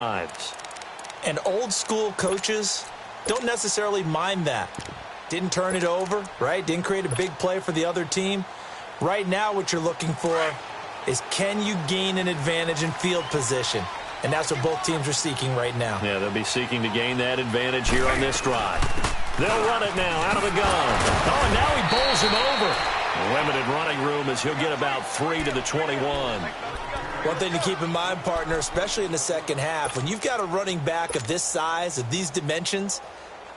drives. And old school coaches don't necessarily mind that. Didn't turn it over, right? Didn't create a big play for the other team. Right now what you're looking for is, can you gain an advantage in field position? And that's what both teams are seeking right now. Yeah, they'll be seeking to gain that advantage here on this drive. They'll run it now out of the gun. Oh, and now he bowls him over. Limited running room as he'll get about 3 to the 21. One thing to keep in mind, partner, especially in the second half, when you've got a running back of this size, of these dimensions,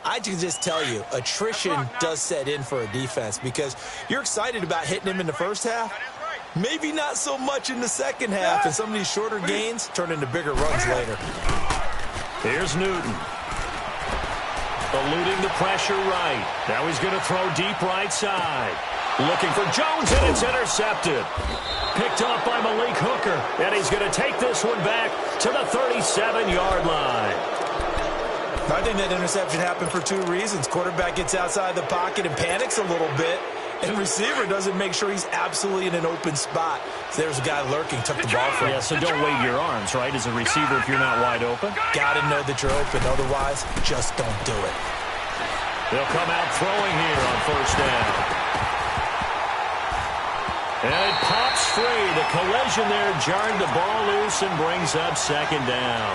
I can just tell you, attrition does set in for a defense because you're excited about hitting him in the first half. Maybe not so much in the second half, and some of these shorter gains turn into bigger runs later. Here's Newton. Eluding the pressure right. Now he's going to throw deep right side. Looking for Jones, and it's intercepted. Picked off by Malik Hooker, and he's going to take this one back to the 37-yard line. I think that interception happened for two reasons. Quarterback gets outside the pocket and panics a little bit, and receiver doesn't make sure he's absolutely in an open spot. So there's a guy lurking, took the ball from him. Yeah, so don't wave your arms, right, as a receiver if you're not wide open. Got to know that you're open. Otherwise, just don't do it. They'll come out throwing here on first down. And it pops free. The collision there jarred the ball loose and brings up second down.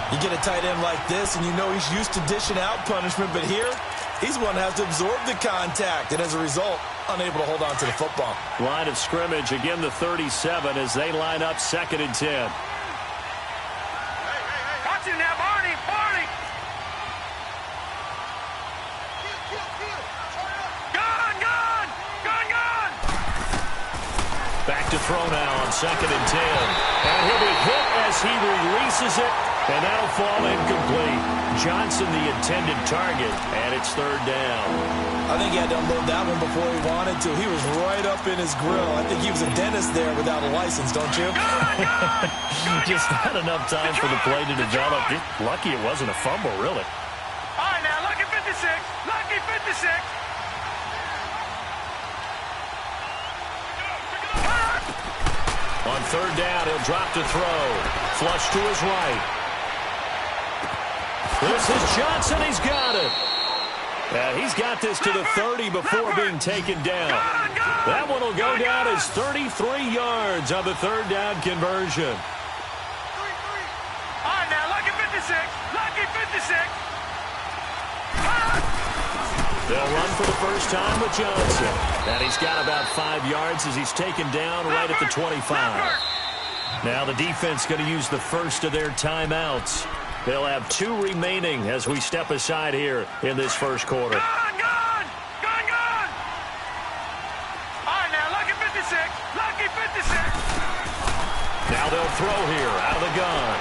You get a tight end like this, and you know he's used to dishing out punishment, but here, he's one that has to absorb the contact, and as a result, unable to hold on to the football. Line of scrimmage, again the 37 as they line up 2nd and 10. Watch it now, Barney! Barney! Gone! Gone! Gone! Gone! Back to throw now on 2nd and 10. And he'll be hit as he releases it. And that'll fall incomplete. Johnson, the intended target, and it's 3rd down. I think he had to unload that one before he wanted to. He was right up in his grill. I think he was a dentist there without a license, don't you? Just not enough time for the play to develop. Just lucky it wasn't a fumble, really. All right, now, lucky 56. Lucky 56. On 3rd down, he'll drop to throw. Flush to his right. This is Johnson. He's got it. And he's got this to the 30 before being taken down. That one will go down as 33 yards on the 3rd down conversion. All right, now, lucky 56. Lucky 56. They'll run for the first time with Johnson. And he's got about 5 yards as he's taken down right at the 25. Now the defense going to use the first of their timeouts. They'll have 2 remaining as we step aside here in this first quarter. Gone! Gone! Gone! Gone! All right, now, lucky 56. Lucky 56. Now they'll throw here out of the gun.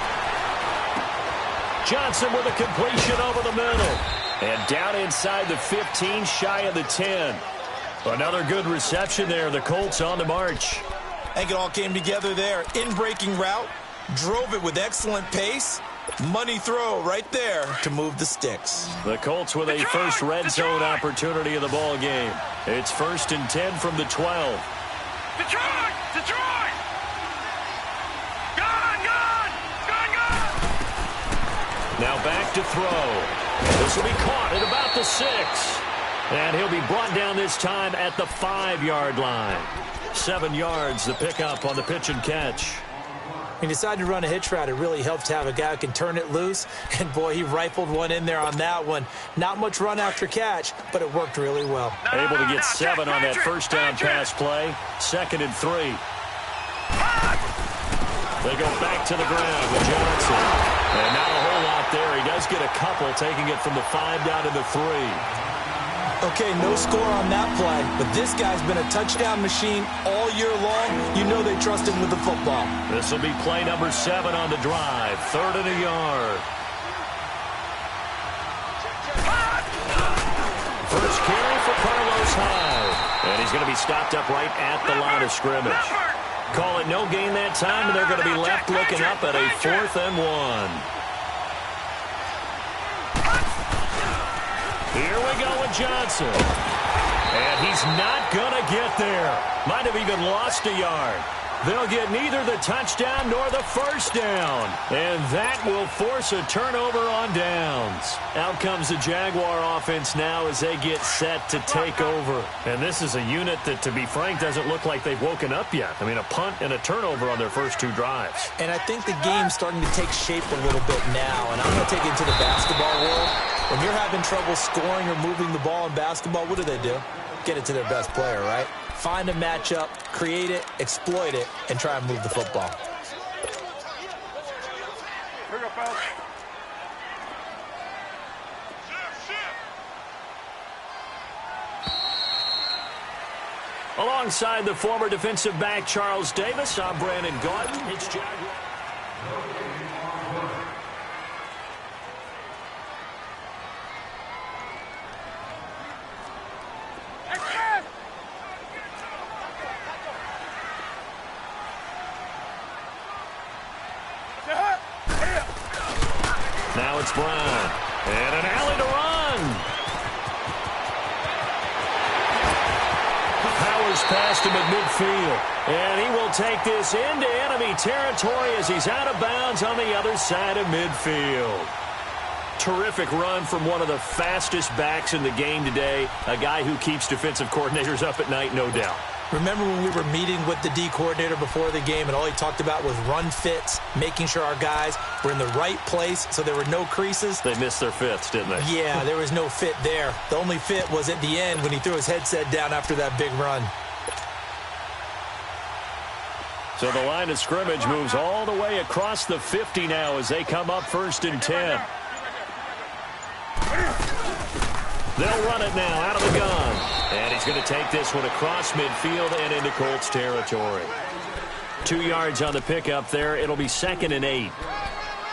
Johnson with a completion over the middle. And down inside the 15, shy of the 10. Another good reception there. The Colts on the march. I think it all came together there. In-breaking route, drove it with excellent pace. Money throw right there to move the sticks. The Colts with a first red zone opportunity of the ball game. It's 1st and 10 from the 12. Detroit! Detroit! Gone! Gone! Gone! Gone! Now back to throw. This will be caught at about the 6. And he'll be brought down this time at the 5-yard line. 7 yards, the pickup on the pitch and catch. He decided to run a hitch route. It really helped to have a guy who can turn it loose. And, boy, he rifled one in there on that one. Not much run after catch, but it worked really well. Able to get 7 on that first down pass play. 2nd and 3. They go back to the ground with Johnson. And not a whole lot there. He does get a couple, taking it from the 5 down to the 3. Okay, no score on that play, but this guy's been a touchdown machine all year long. You know they trust him with the football. This will be play number 7 on the drive. 3rd and a yard. First carry for Carlos Hyde. And he's going to be stopped up right at the line of scrimmage. Call it no gain that time, and they're going to be left looking up at a 4th and 1. Here we go with Johnson. And he's not going to get there. Might have even lost a yard. They'll get neither the touchdown nor the first down. And that will force a turnover on downs. Out comes the Jaguar offense now as they get set to take over. And this is a unit that, to be frank, doesn't look like they've woken up yet. I mean, a punt and a turnover on their first 2 drives. And I think the game's starting to take shape a little bit now. And I'm going to take it into the basketball world. When you're having trouble scoring or moving the ball in basketball, what do? Get it to their best player, right? Find a matchup, create it, exploit it, and try and move the football. Here we go, fellas. Alongside the former defensive back Charles Davis, I'm Brandon Gaudin. It's Jaguar. Now it's Brown. And an alley to run. Powers past him at midfield. And he will take this into enemy territory as he's out of bounds on the other side of midfield. Terrific run from one of the fastest backs in the game today. A guy who keeps defensive coordinators up at night, no doubt. Remember when we were meeting with the D coordinator before the game and all he talked about was run fits, making sure our guys were in the right place so there were no creases? They missed their fits, didn't they? Yeah, there was no fit there. The only fit was at the end when he threw his headset down after that big run. So the line of scrimmage moves all the way across the 50 now as they come up 1st and 10. They'll run it now out of the gun. And he's going to take this one across midfield and into Colts territory. 2 yards on the pickup there. It'll be 2nd and 8.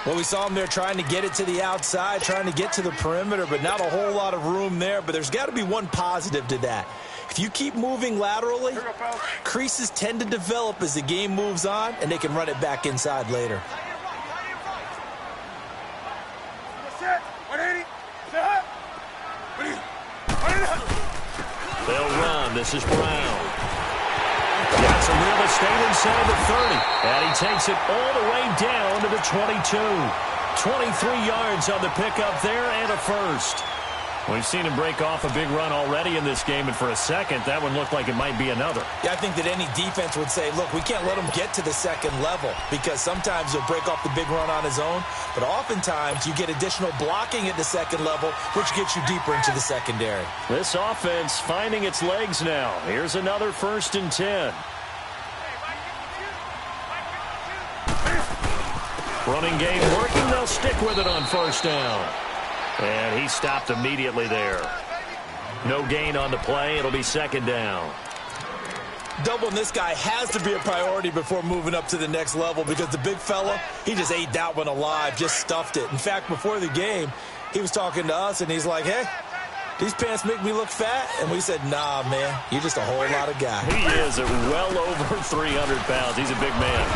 Well, we saw him there trying to get it to the outside, trying to get to the perimeter, but not a whole lot of room there. But there's got to be one positive to that. If you keep moving laterally, creases tend to develop as the game moves on, and they can run it back inside later. They'll run. This is Brown. Got some real estate inside the 30. And he takes it all the way down to the 22. 23 yards on the pickup there and a first. We've seen him break off a big run already in this game, and for a second, that one looked like it might be another. Yeah, I think that any defense would say, look, we can't let him get to the second level because sometimes he'll break off the big run on his own, but oftentimes you get additional blocking at the second level, which gets you deeper into the secondary. This offense finding its legs now. Here's another 1st and 10. Running game working. They'll stick with it on 1st down. And he stopped immediately there. No gain on the play. It'll be 2nd down. Doubling this guy has to be a priority before moving up to the next level because the big fella, he just ate that one alive, just stuffed it. In fact, before the game, he was talking to us, and he's like, hey, these pants make me look fat? And we said, nah, man, you're just a whole lot of guy. He is at well over 300 pounds. He's a big man.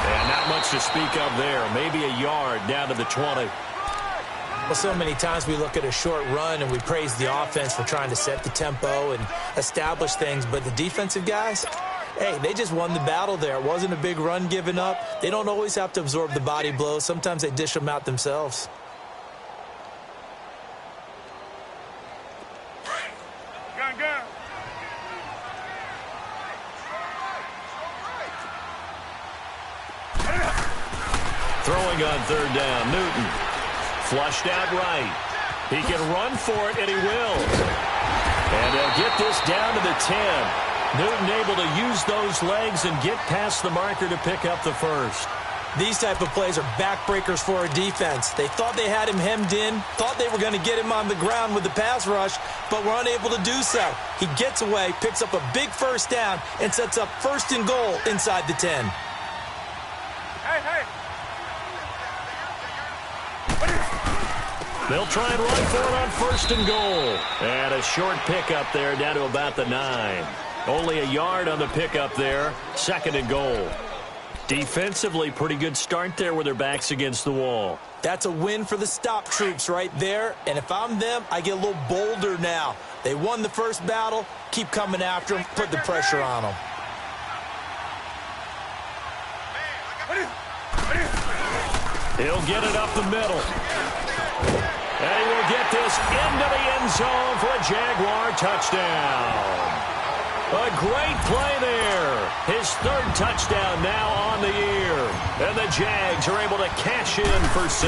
And not much to speak of there. Maybe a yard down to the 20. Well, so many times we look at a short run and we praise the offense for trying to set the tempo and establish things, but the defensive guys, hey, they just won the battle there. It wasn't a big run given up. They don't always have to absorb the body blows. Sometimes they dish them out themselves. Gun. Throwing on 3rd down, Newton. Flushed out right. He can run for it, and he will. And they'll get this down to the 10. Newton able to use those legs and get past the marker to pick up the first. These type of plays are backbreakers for a defense. They thought they had him hemmed in, thought they were going to get him on the ground with the pass rush, but were unable to do so. He gets away, picks up a big 1st down, and sets up 1st and goal inside the 10. Hey. They'll try and run for it on 1st and goal. And a short pickup there down to about the 9. Only a yard on the pickup there. 2nd and goal. Defensively, pretty good start there with their backs against the wall. That's a win for the stop troops right there. And if I'm them, I get a little bolder now. They won the first battle. Keep coming after them. Put the pressure on them. He'll get it up the middle. And he will get this into the end zone for a Jaguar touchdown. A great play there. His third touchdown now on the year. And the Jags are able to cash in for 6.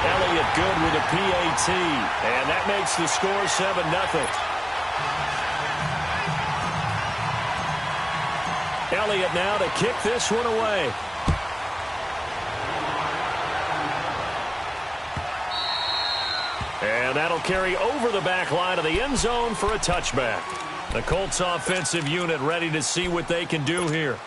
Elliott good with a PAT. And that makes the score 7-0. Elliott now to kick this one away. And that'll carry over the back line of the end zone for a touchback. The Colts offensive unit ready to see what they can do here.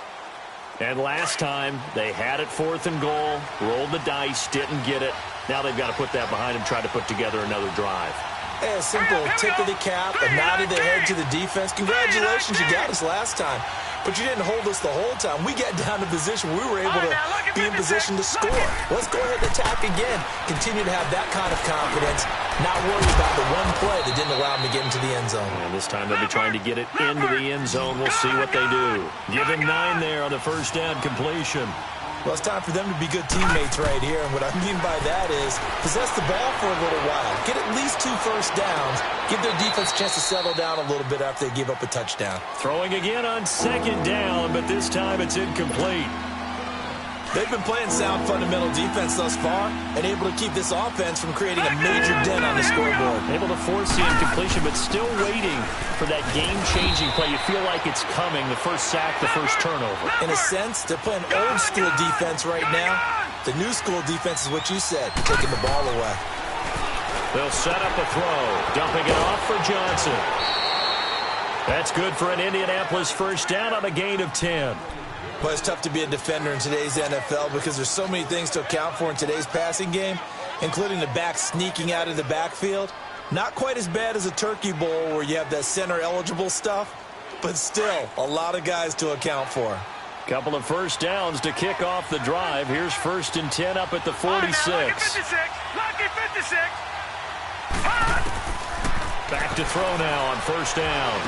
And last time, they had it 4th and goal, rolled the dice, didn't get it. Now they've got to put that behind them, try to put together another drive. A simple tip of the cap, a nod of the head to the defense. Congratulations, you got us last time. But you didn't hold us the whole time. We got down to position. We were able to be in position to score. Let's go ahead and attack again. Continue to have that kind of confidence. Not worry about the one play that didn't allow them to get into the end zone. And this time they'll be trying to get it into the end zone. We'll see what they do. Give him 9 there on the first down completion. Well, it's time for them to be good teammates right here. And what I mean by that is possess the ball for a little while. Get at least 2 first downs. Give their defense a chance to settle down a little bit after they give up a touchdown. Throwing again on 2nd down, but this time it's incomplete. They've been playing sound fundamental defense thus far and able to keep this offense from creating a major dent on the scoreboard. Able to force the incompletion, but still waiting for that game-changing play. You feel like it's coming, the first sack, the first turnover. In a sense, they're playing old-school defense right now. The new-school defense is what you said, taking the ball away. They'll set up a throw, dumping it off for Johnson. That's good for an Indianapolis first down on a gain of 10. Well, it's tough to be a defender in today's NFL because there's so many things to account for in today's passing game, including the back sneaking out of the backfield. Not quite as bad as a turkey bowl where you have that center-eligible stuff, but still a lot of guys to account for. Couple of first downs to kick off the drive. Here's 1st and 10 up at the 46. Lucky 56. Lucky 56. Back to throw now on first down.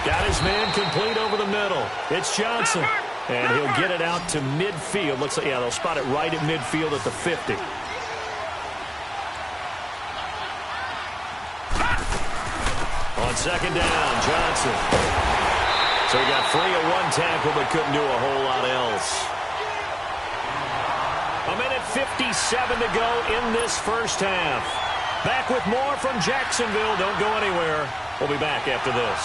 Got his man complete over the middle. It's Johnson. And he'll get it out to midfield. Looks like, yeah, they'll spot it right at midfield at the 50. On 2nd down, Johnson. So he got free of 1 tackle, but couldn't do a whole lot else. A minute 57 to go in this first half. Back with more from Jacksonville. Don't go anywhere. We'll be back after this.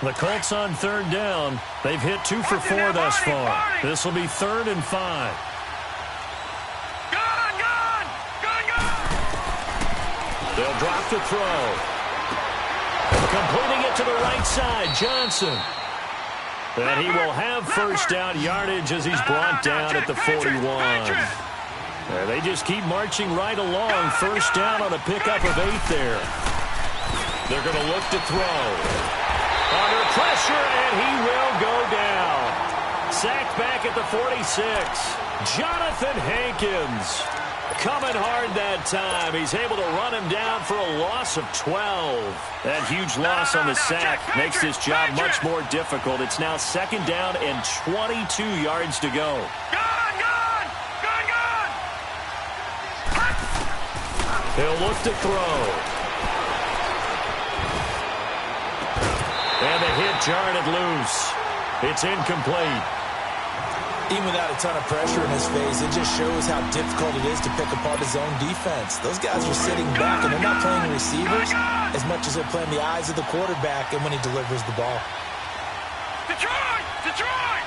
The Colts on 3rd down. They've hit 2 for 4 thus far. This will be 3rd and 5. They'll drop to throw. Completing it to the right side, Johnson. And he will have first down yardage as he's brought down at the 41. They just keep marching right along. First down on a pickup of 8 there. They're going to look to throw. Under pressure, and he will go down. Sacked back at the 46. Jonathan Hankins coming hard that time. He's able to run him down for a loss of 12. That huge loss on the sack makes this job much more difficult. It's now 2nd down and 22 yards to go. He'll look to throw. And the hit jarred it loose. It's incomplete. Even without a ton of pressure in his face, it just shows how difficult it is to pick apart his own defense. Those guys are sitting back, and they're not playing receivers as much as they're playing the eyes of the quarterback and when he delivers the ball. Detroit! Detroit!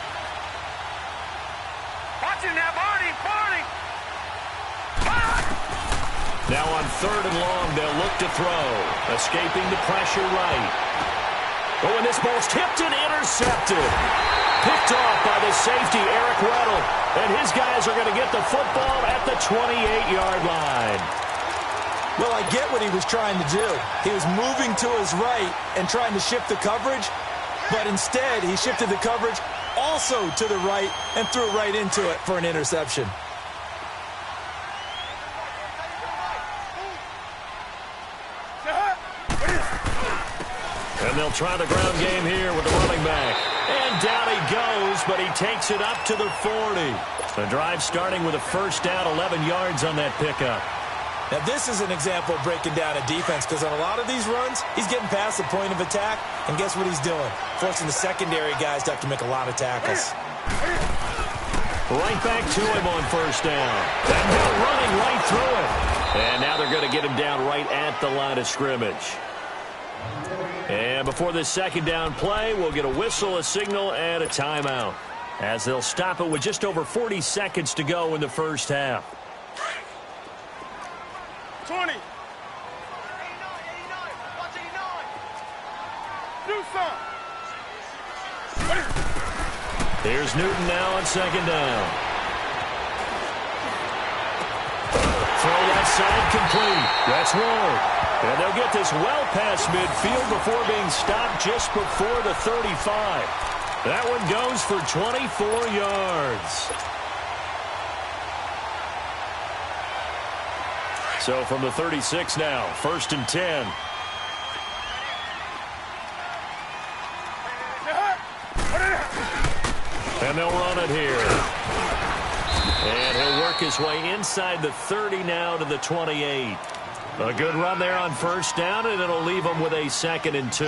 Watching now, Barney! Barney! Now on 3rd and long, they'll look to throw. Escaping the pressure right. Oh, and this ball's tipped and intercepted. Picked off by the safety, Eric Weddle. And his guys are going to get the football at the 28-yard line. Well, I get what he was trying to do. He was moving to his right and trying to shift the coverage, but instead he shifted the coverage also to the right and threw it right into it for an interception. And they'll try the ground game here with the running back. And down he goes, but he takes it up to the 40. The drive starting with a first down, 11 yards on that pickup. Now, this is an example of breaking down a defense because on a lot of these runs, he's getting past the point of attack, and guess what he's doing? Forcing the secondary guys to have to make a lot of tackles. Right back to him on first down. And they're running right through it. And now they're going to get him down right at the line of scrimmage. And before this second down play, we'll get a whistle, a signal, and a timeout, as they'll stop it with just over 40 seconds to go in the first half. 20. Do some. Here's Newton now on second down. Throw that side complete. That's Ward. And they'll get this well past midfield before being stopped just before the 35. That one goes for 24 yards. So from the 36 now, 1st and 10. And they'll run it here. And he'll work his way inside the 30 now to the 28. A good run there on first down, and it'll leave him with a 2nd and 2.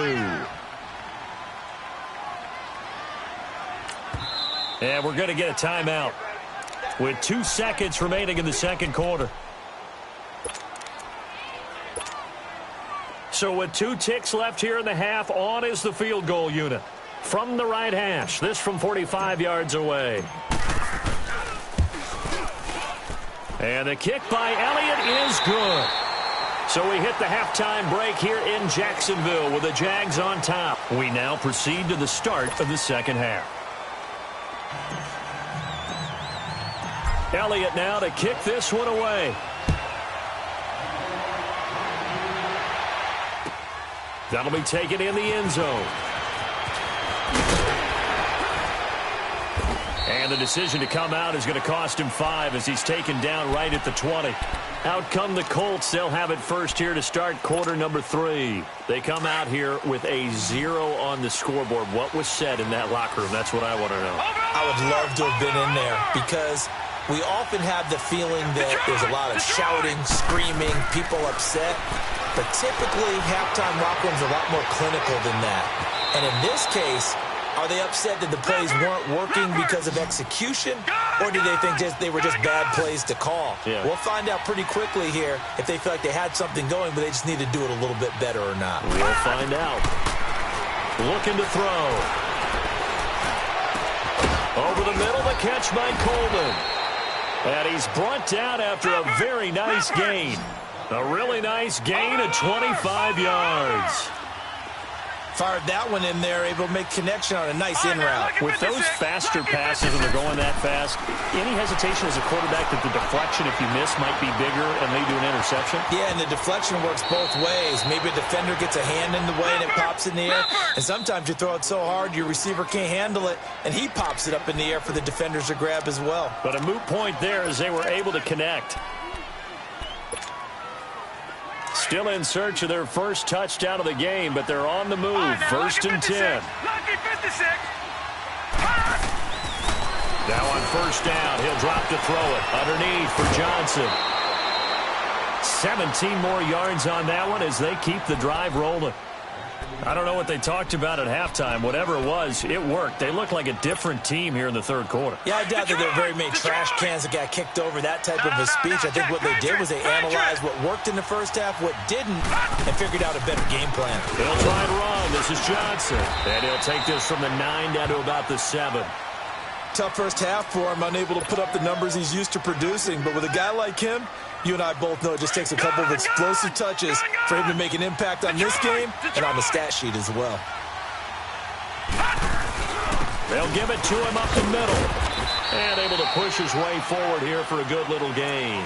And we're going to get a timeout with 2 seconds remaining in the second quarter. So with 2 ticks left here in the half, on is the field goal unit. From the right hash, this from 45 yards away. And the kick by Elliott is good. So we hit the halftime break here in Jacksonville with the Jags on top. We now proceed to the start of the second half. Elliott now to kick this one away. That'll be taken in the end zone. And the decision to come out is going to cost him 5 as he's taken down right at the 20. Out come the Colts. They'll have it first here to start quarter number 3. They come out here with a 0 on the scoreboard. What was said in that locker room? That's what I want to know. I would love to have been in there because we often have the feeling that there's a lot of shouting, screaming, people upset. But typically, halftime locker rooms are a lot more clinical than that. And in this case, are they upset that the plays weren't working because of execution? Or do they think they were just bad plays to call? Yeah. We'll find out pretty quickly here if they feel like they had something going, but they just need to do it a little bit better or not. We'll find out. Looking to throw. Over the middle, the catch by Coleman. And he's brought down after a very nice gain. A really nice gain of 25 yards. Fired that one in there, able to make connection on a nice in route. With those faster passes and they're going that fast, any hesitation as a quarterback that the deflection, if you miss, might be bigger and lead to an interception? Yeah, and the deflection works both ways. Maybe a defender gets a hand in the way and it pops in the air. And sometimes you throw it so hard your receiver can't handle it, and he pops it up in the air for the defenders to grab as well. But a moot point there as they were able to connect. Still in search of their first touchdown of the game, but they're on the move. Right, 1st and 10. Lucky 56. Now on first down, he'll drop to throw it. Underneath for Johnson. 17 more yards on that one as they keep the drive rolling. I don't know what they talked about at halftime. Whatever it was, it worked. They look like a different team here in the third quarter. Yeah, I doubt that there were very many trash cans that got kicked over, that type of a speech. I think what they did was they analyzed what worked in the first half, what didn't, and figured out a better game plan. He'll try and run. This is Johnson. And he'll take this from the 9 down to about the 7. Tough first half for him, unable to put up the numbers he's used to producing. But with a guy like him, you and I both know it just takes a couple of explosive touches for him to make an impact on this game and on the stat sheet as well. They'll give it to him up the middle. And able to push his way forward here for a good little gain.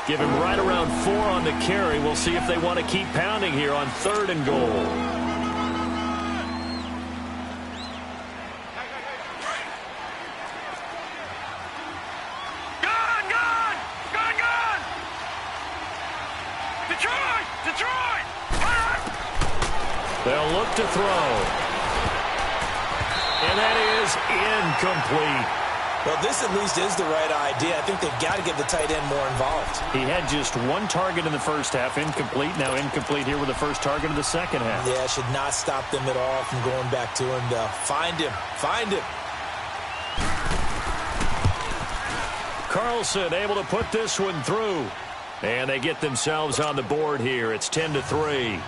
Give him right around 4 on the carry. We'll see if they want to keep pounding here on 3rd and goal. They'll They'll look to throw. And that is incomplete. Well, this at least is the right idea. I think they've got to get the tight end more involved. He had just one target in the first half, incomplete. Now incomplete here with the first target of the second half. Yeah, should not stop them at all from going back to him, though. Find him. Find him. Carlson able to put this one through. And they get themselves on the board here. It's 10-3.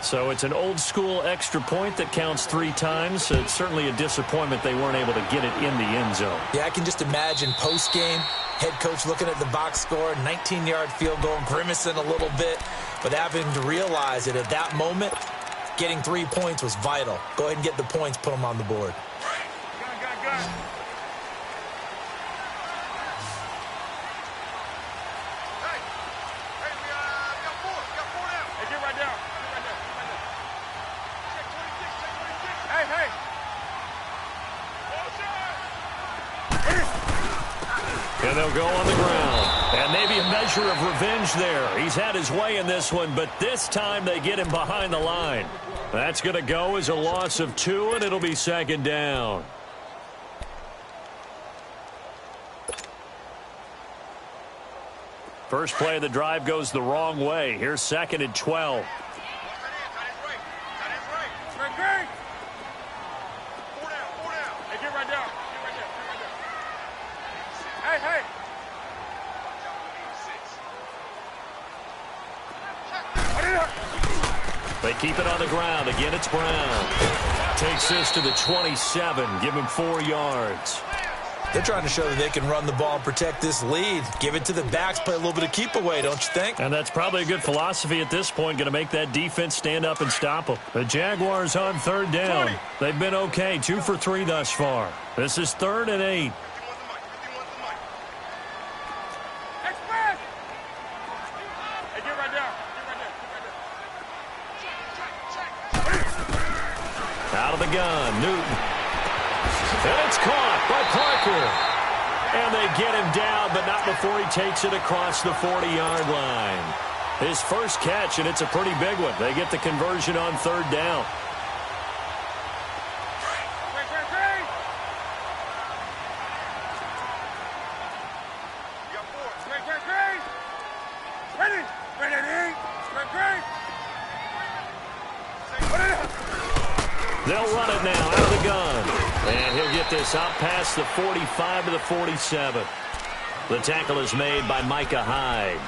So it's an old-school extra point that counts 3 times. So it's certainly a disappointment they weren't able to get it in the end zone. Yeah, I can just imagine post-game, head coach looking at the box score, 19-yard field goal, grimacing a little bit, but having to realize that at that moment, getting 3 points was vital. Go ahead and get the points, put them on the board. Gun. And they'll go on the ground. And maybe a measure of revenge there. He's had his way in this one, but this time they get him behind the line. That's going to go as a loss of 2, and it'll be second down. First play of the drive goes the wrong way. Here's 2nd and 12. They keep it on the ground. Again, it's Brown. Takes this to the 27. Give him 4 yards. They're trying to show that they can run the ball and protect this lead. Give it to the backs, play a little bit of keep away, don't you think? And that's probably a good philosophy at this point, going to make that defense stand up and stop them. The Jaguars on 3rd down. They've been okay, 2 for 3 thus far. This is 3rd and 8. Out of the gun, Newton. And it's caught by Parker. And they get him down, but not before he takes it across the 40-yard line. His first catch, and it's a pretty big one. They get the conversion on 3rd down. They'll run it now out of the gun. And he'll get this out past the 45 to the 47. The tackle is made by Micah Hyde.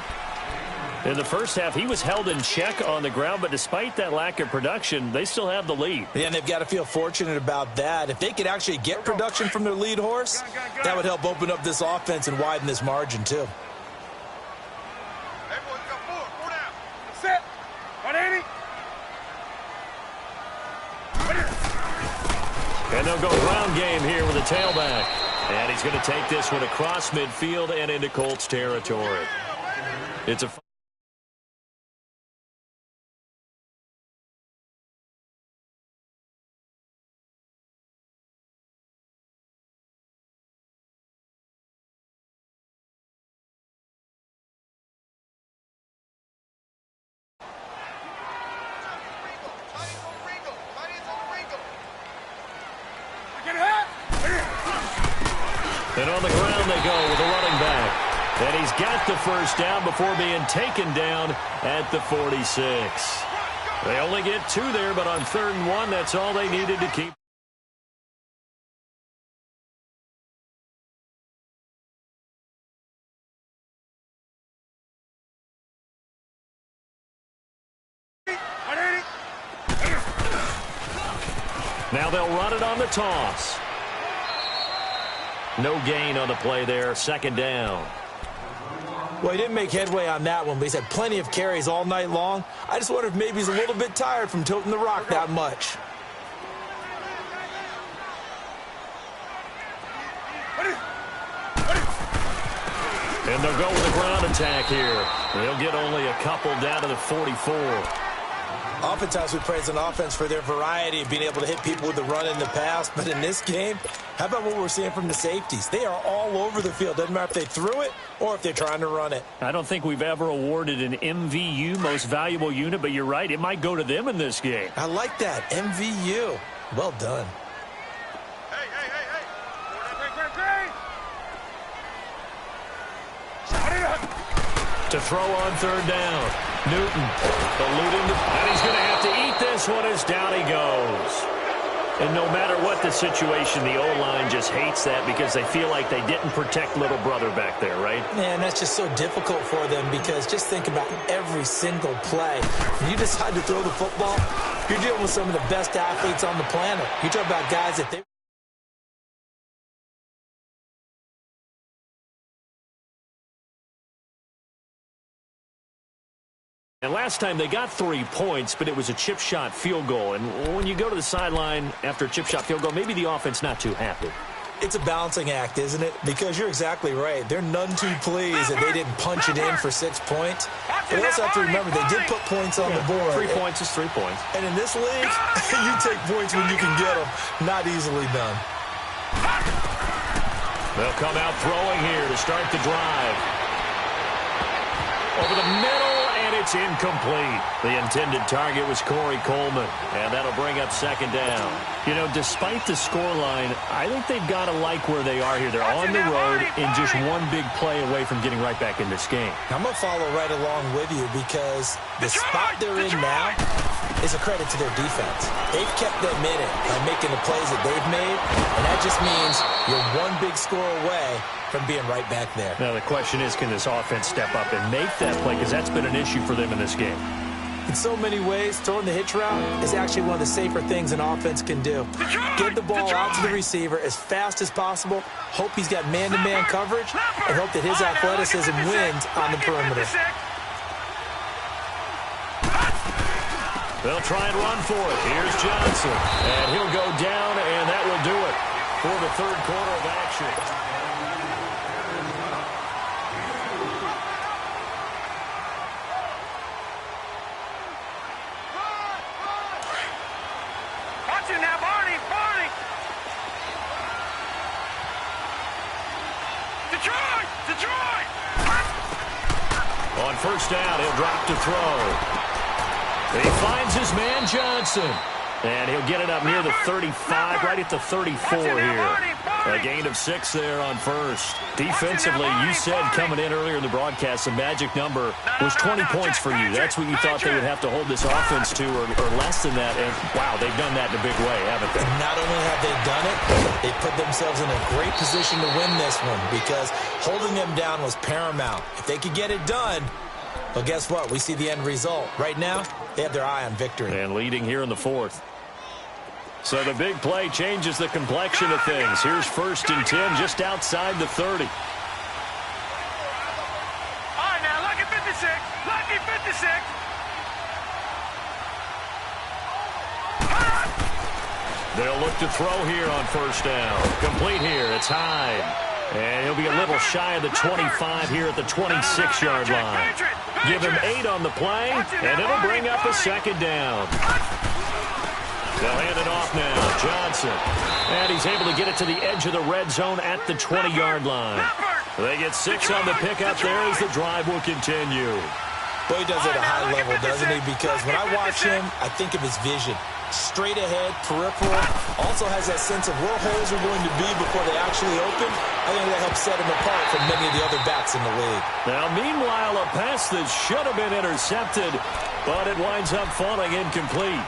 In the first half, he was held in check on the ground, but despite that lack of production, they still have the lead. Yeah, and they've got to feel fortunate about that. If they could actually get production from their lead horse, that would help open up this offense and widen this margin, too. And they'll go ground game here with a tailback. And he's going to take this one across midfield and into Colts territory. It's a... And on the ground they go with a running back. And he's got the first down before being taken down at the 46. They only get 2 there, but on 3rd and 1, that's all they needed to keep. Now they'll run it on the toss. No gain on the play there, 2nd down. Well, he didn't make headway on that one, but he's had plenty of carries all night long. I just wonder if maybe he's a little bit tired from tilting the rock that much. And they'll go with a ground attack here. They'll get only a couple down to the 44. Oftentimes we praise an offense for their variety of being able to hit people with the run in the pass. But in this game, how about what we're seeing from the safeties? They are all over the field. Doesn't matter if they threw it or if they're trying to run it. I don't think we've ever awarded an MVU, most valuable unit, but you're right. It might go to them in this game. I like that. MVU. Well done. To throw on third down. Newton eluding, and he's going to have to eat this one as down he goes. And no matter what the situation, the O-line just hates that because they feel like they didn't protect little brother back there, right? Man, that's just so difficult for them because just think about every single play. When you decide to throw the football, you're dealing with some of the best athletes on the planet. You talk about guys that they... And last time they got 3 points, but it was a chip shot field goal. And when you go to the sideline after a chip shot field goal, maybe the offense not too happy. It's a balancing act, isn't it? Because you're exactly right. They're none too pleased that they didn't punch it in for 6 points. But you also have to remember, they did put points on the board. 3 points is 3 points. And in this league, you take points when you can get them. Not easily done. They'll come out throwing here to start the drive. Over the middle, and it's incomplete. The intended target was Corey Coleman, and that'll bring up second down. You know, despite the scoreline, I think they've got to like where they are here. They're on the road and just one big play away from getting right back in this game. I'm going to follow right along with you because the spot they're in now is a credit to their defense. They've kept them in it by making the plays that they've made, and that just means you're one big score away from being right back there. Now, the question is, can this offense step up and make that play? Because that's been an issue for them in this game. In so many ways, throwing the hitch route is actually one of the safer things an offense can do. Get the ball out to the receiver as fast as possible, hope he's got man-to-man coverage, and hope that his athleticism wins on the perimeter. They'll try and run for it. Here's Johnson, and he'll go down, and that will do it for the third quarter of action. On first down, he'll drop to throw. He finds his man, Johnson. And he'll get it up near the 35, right at the 34 here. A gain of 6 there on first. Defensively, you said coming in earlier in the broadcast, the magic number was 20 points for you. That's what you thought they would have to hold this offense to, or less than that. And, wow, they've done that in a big way, haven't they? Not only have they done it, they put themselves in a great position to win this one because holding them down was paramount. If they could get it done, well, guess what? We see the end result. Right now, they have their eye on victory. And leading here in the fourth. So the big play changes the complexion of things. Here's 1st and 10 just outside the 30. All right, now, lucky 56. Lucky 56. They'll look to throw here on first down. Complete here. It's Hyde. And he'll be a little shy of the 25 here at the 26-yard line. Give him 8 on the play, and it'll bring up a second down. They'll hand it off now. Johnson. And he's able to get it to the edge of the red zone at the 20-yard line. They get 6 on the pickup there as the drive will continue. Boy, he does it at a high level, doesn't he? Because when I watch him, I think of his vision. Straight ahead, peripheral. Also has that sense of where holes are going to be before they actually open. I think that helps set him apart from many of the other backs in the league. Now, meanwhile, a pass that should have been intercepted, but it winds up falling incomplete.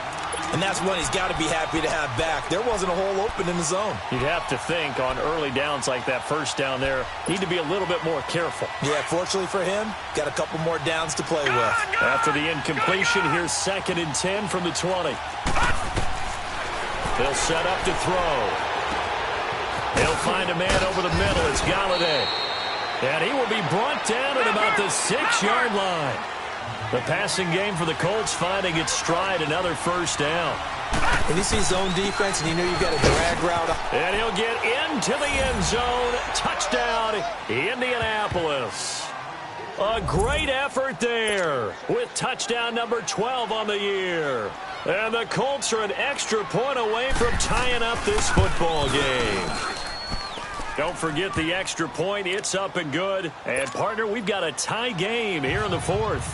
And that's one he's got to be happy to have back. There wasn't a hole open in the zone. You'd have to think on early downs like that first down there, need to be a little bit more careful. Yeah, fortunately for him, got a couple more downs to play with. After the incompletion, here's 2nd and 10 from the 20. They'll set up to throw. They'll find a man over the middle. It's Galladay. And he will be brought down at about the 6-yard line. The passing game for the Colts finding its stride, another first down. When you see zone defense and you know you've got a drag route. And he'll get into the end zone. Touchdown, Indianapolis. A great effort there with touchdown number 12 on the year. And the Colts are an extra point away from tying up this football game. Don't forget the extra point. It's up and good. And, partner, we've got a tie game here in the fourth.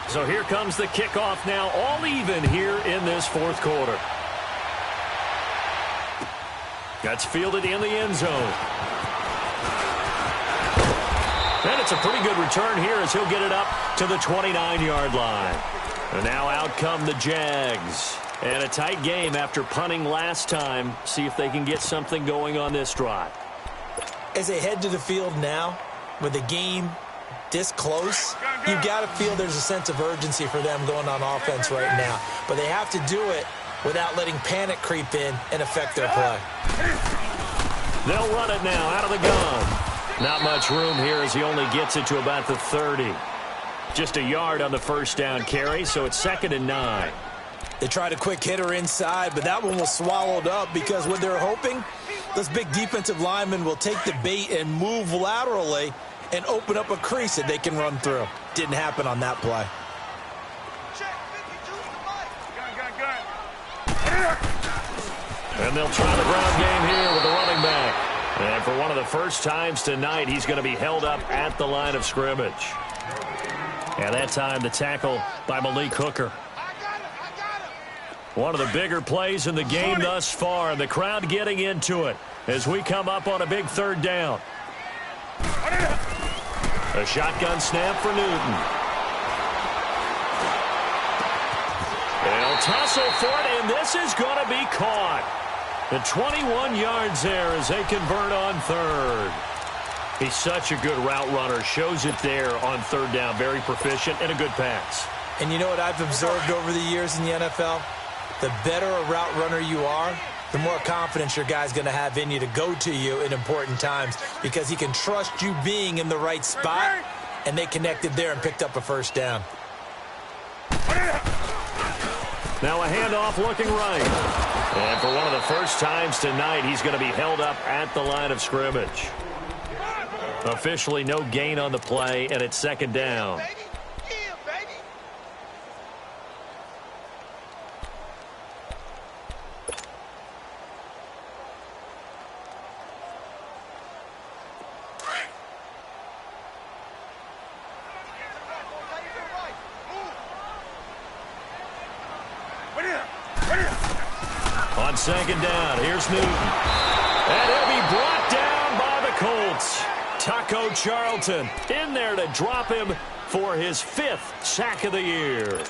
So here comes the kickoff now, all even here in this fourth quarter. That's fielded in the end zone. And it's a pretty good return here as he'll get it up to the 29-yard line. And now out come the Jags. And a tight game after punting last time. See if they can get something going on this drive. As they head to the field now, with the game this close, you've got to feel there's a sense of urgency for them going on offense right now. But they have to do it without letting panic creep in and affect their play. They'll run it now out of the gun. Not much room here as he only gets it to about the 30. Just a yard on the first down carry, so it's 2nd and 9. They tried a quick hitter inside, but that one was swallowed up because what they're hoping, those big defensive linemen will take the bait and move laterally and open up a crease that they can run through. Didn't happen on that play. And they'll try the ground game here with the running back. And for one of the first times tonight, he's going to be held up at the line of scrimmage. And that time, the tackle by Malik Hooker. One of the bigger plays in the game thus far. The crowd getting into it as we come up on a big 3rd down. A shotgun snap for Newton. They'll tussle for it, and this is going to be caught. The 21 yards there as they convert on 3rd. He's such a good route runner. Shows it there on 3rd down. Very proficient and a good pass. And you know what I've observed over the years in the NFL? The better a route runner you are, the more confidence your guy's going to have in you to go to you in important times because he can trust you being in the right spot, and they connected there and picked up a first down. Now a handoff looking right. And for one of the first times tonight, he's going to be held up at the line of scrimmage. Officially no gain on the play, and it's 2nd down. On 2nd down, here's Newton. And he'll be brought down by the Colts. Taco Charlton in there to drop him for his 5th sack of the year.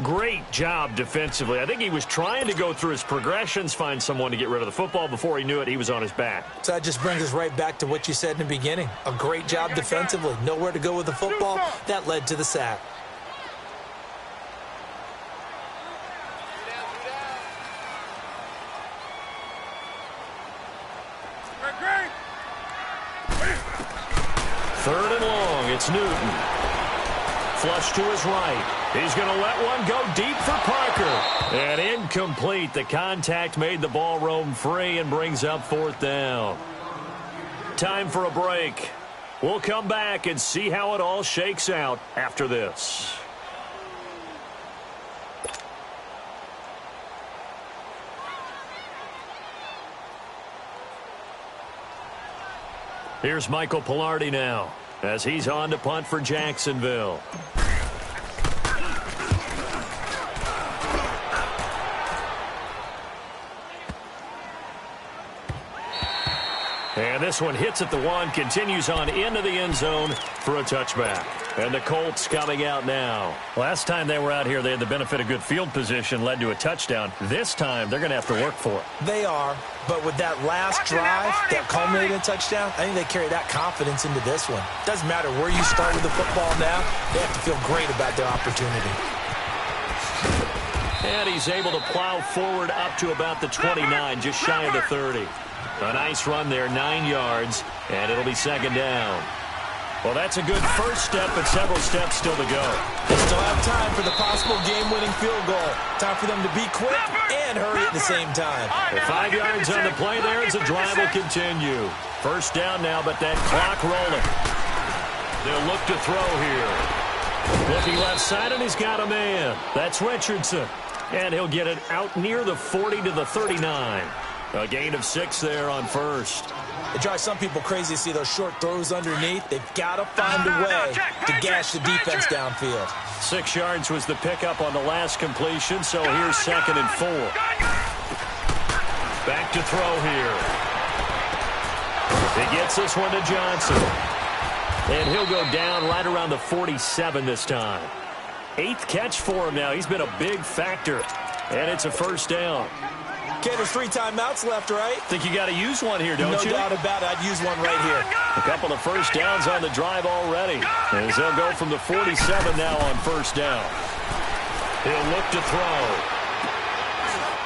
Great job defensively. I think he was trying to go through his progressions, find someone to get rid of the football. Before he knew it, he was on his back. So that just brings us right back to what you said in the beginning. A great job defensively. Nowhere to go with the football. That led to the sack. Third and long, it's Newton. Flush to his right. He's going to let one go deep for Parker. And incomplete. The contact made the ball roam free and brings up 4th down. Time for a break. We'll come back and see how it all shakes out after this. Here's Michael Pilardi now as he's on to punt for Jacksonville. And this one hits at the 1, continues on into the end zone for a touchback. And the Colts coming out now. Last time they were out here, they had the benefit of good field position, led to a touchdown. This time, they're going to have to work for it. They are, but with that last drive that culminated in a touchdown, I think they carry that confidence into this one. Doesn't matter where you start with the football now, they have to feel great about their opportunity. And he's able to plow forward up to about the 29, just shy of the 30. A nice run there, 9 yards, and it'll be 2nd down. Well, that's a good first step, but several steps still to go. They still have time for the possible game-winning field goal. Time for them to be quick and hurry at the same time. Well, 5 yards on the play there as the drive will continue. First down now, but that clock rolling. They'll look to throw here. Looking left side, and he's got a man. That's Richardson. And he'll get it out near the 40 to the 39. A gain of 6 there on first. It drives some people crazy to see those short throws underneath. They've got to find a way to gash the defense downfield. 6 yards was the pickup on the last completion, so here's 2nd and 4. Back to throw here. He gets this one to Johnson. And he'll go down right around the 47 this time. 8th catch for him now. He's been a big factor. And it's a first down. Okay, there's 3 timeouts left, right? Think you got to use one here, don't you? No doubt about it. I'd use one right here. A couple of first downs on the drive already. As they'll go from the 47 now on first down. He'll look to throw.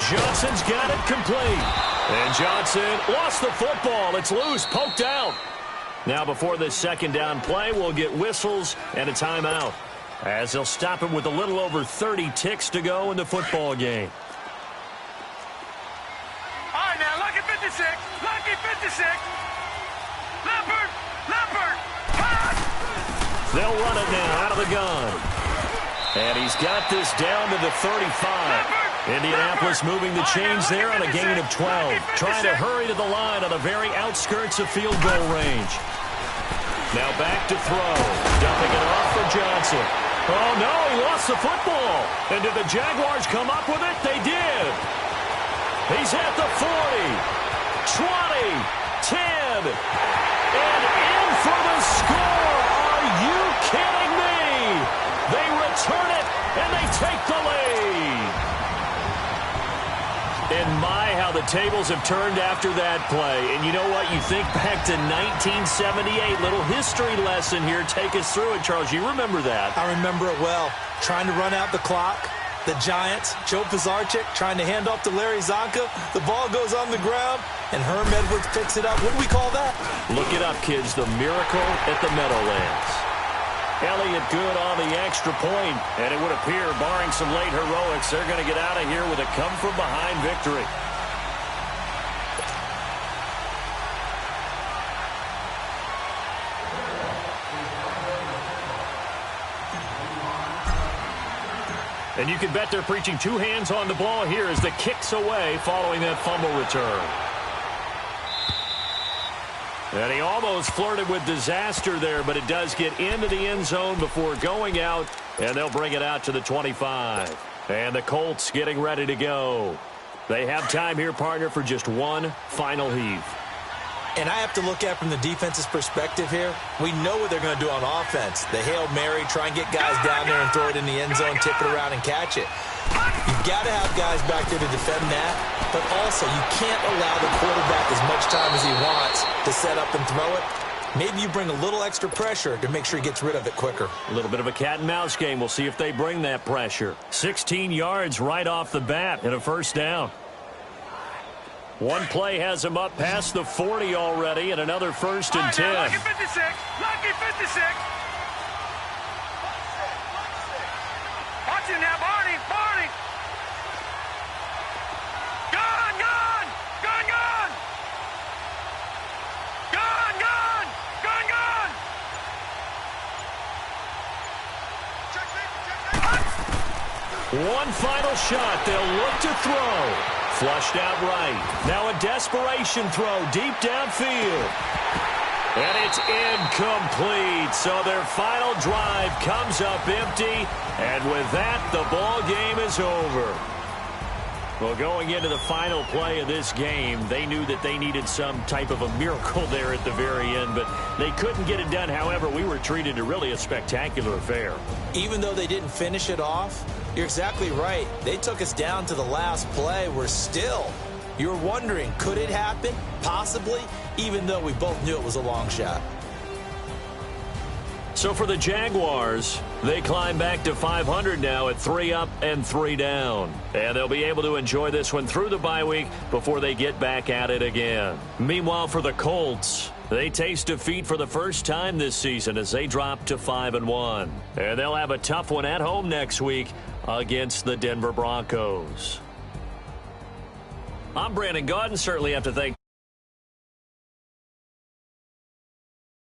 Johnson's got it complete. And Johnson lost the football. It's loose, poked out. Now before this 2nd down play, we'll get whistles and a timeout, as they'll stop him with a little over 30 ticks to go in the football game. All right, now, lucky 56. Lucky 56. Leopard. Leopard. Pass. They'll run it now out of the gun. And he's got this down to the 35. Indianapolis moving the chains there on a gain of 12. Trying to hurry to the line on the very outskirts of field goal range. Now back to throw. Dumping it off for Johnson. Oh, no, he lost the football. And did the Jaguars come up with it? They did. He's at the 40, 20, 10, and in for the score. Are you kidding me? They return it, and they take the lead. And my, how the tables have turned after that play. And you know what? You think back to 1978. Little history lesson here. Take us through it, Charles. You remember that. I remember it well. Trying to run out the clock. The Giants, Joe Pisarcik trying to hand off to Larry Zonka. The ball goes on the ground, and Herm Edwards picks it up. What do we call that? Look it up, kids. The miracle at the Meadowlands. Elliott good on the extra point, and it would appear, barring some late heroics, they're going to get out of here with a come-from-behind victory. And you can bet they're preaching 2 hands on the ball here as the kick's away following that fumble return. And he almost flirted with disaster there, but it does get into the end zone before going out, and they'll bring it out to the 25. And the Colts getting ready to go. They have time here, partner, for just one final heave. And I have to look at from the defense's perspective here. We know what they're going to do on offense. The Hail Mary, try and get guys down there and throw it in the end zone, tip it around and catch it. You've got to have guys back there to defend that, but also you can't allow the quarterback as much time as he wants to set up and throw it. Maybe you bring a little extra pressure to make sure he gets rid of it quicker. A little bit of a cat and mouse game. We'll see if they bring that pressure. 16 yards right off the bat and a first down. One play has him up past the 40 already, and another 1st and 10. Lucky 56. Lucky 56. Watch him now, Barney. Barney. Gun, gun. Gun, gun. Gun, gun. Gun, gun. One final shot. They'll look to throw. Flushed out right. Now a desperation throw deep downfield. And it's incomplete. So their final drive comes up empty. And with that, the ball game is over. Well, going into the final play of this game, they knew that they needed some type of a miracle there at the very end, but they couldn't get it done. However, we were treated to really a spectacular affair. Even though they didn't finish it off, you're exactly right. They took us down to the last play. We're still, you're wondering, could it happen? Possibly, even though we both knew it was a long shot. So for the Jaguars, they climb back to 500 now at 3 up and 3 down. And they'll be able to enjoy this one through the bye week before they get back at it again. Meanwhile, for the Colts, they taste defeat for the first time this season as they drop to 5-1. And they'll have a tough one at home next week against the Denver Broncos. I'm Brandon Gaudin. Certainly have to thank